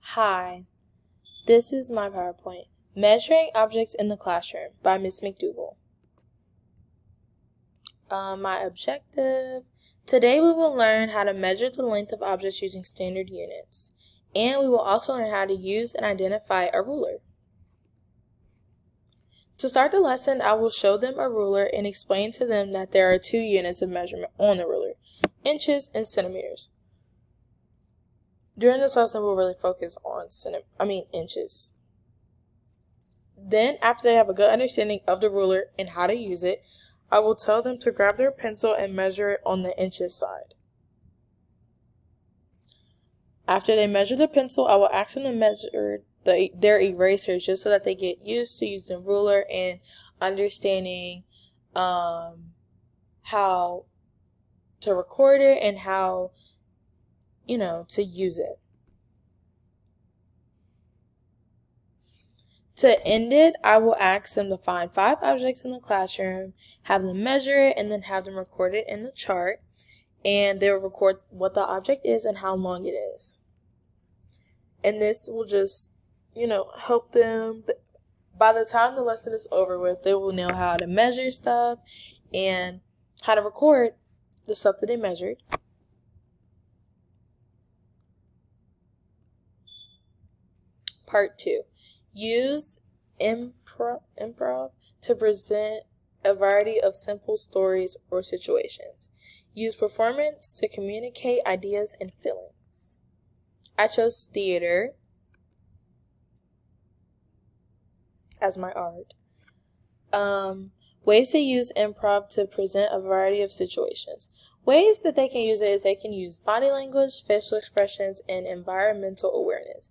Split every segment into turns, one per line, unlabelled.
Hi, this is my PowerPoint. Measuring Objects in the Classroom by Ms. McDougall. My objective. Today we will learn how to measure the length of objects using standard units. And we will also learn how to use and identify a ruler. To start the lesson, I will show them a ruler and explain to them that there are two units of measurement on the ruler, inches and centimeters. During this lesson, we'll really focus on inches. Then, after they have a good understanding of the ruler and how to use it, I will tell them to grab their pencil and measure it on the inches side. After they measure the pencil, I will ask them to measure their erasers just so that they get used to using the ruler and understanding how to record it and how, to use it. To end it, I will ask them to find 5 objects in the classroom, have them measure it, and then have them record it in the chart. And they'll record what the object is and how long it is. And this will just, help them. By the time the lesson is over with, they will know how to measure stuff and how to record the stuff that they measured. Part 2. Use improv to present a variety of simple stories or situations. Use performance to communicate ideas and feelings. I chose theater as my art. Ways to use improv to present a variety of situations. Ways that they can use it is they can use body language, facial expressions, and environmental awareness.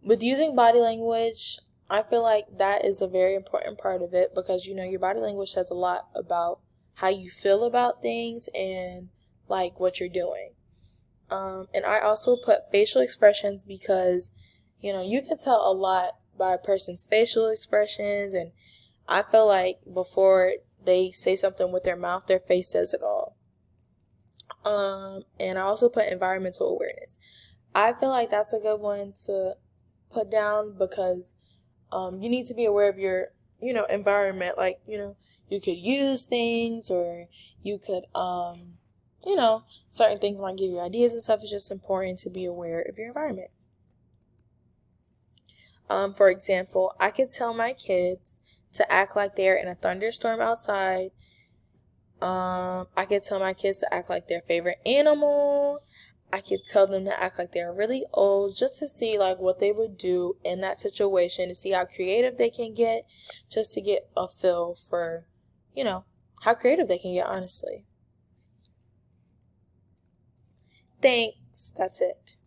With using body language, I feel like that is a very important part of it because, your body language says a lot about how you feel about things and, what you're doing. And I also put facial expressions because, you can tell a lot by a person's facial expressions, and I feel like before they say something with their mouth, their face says it all. And I also put environmental awareness. I feel like that's a good one to put down because you need to be aware of your, environment. You could use things or you could, certain things might give you ideas and stuff. It's just important to be aware of your environment. For example, I could tell my kids to act like they're in a thunderstorm outside. I could tell my kids to act like their favorite animal. I could tell them to act like they're really old just to see what they would do in that situation, to see how creative they can get, just to get a feel for, how creative they can get, honestly. Thanks. That's it.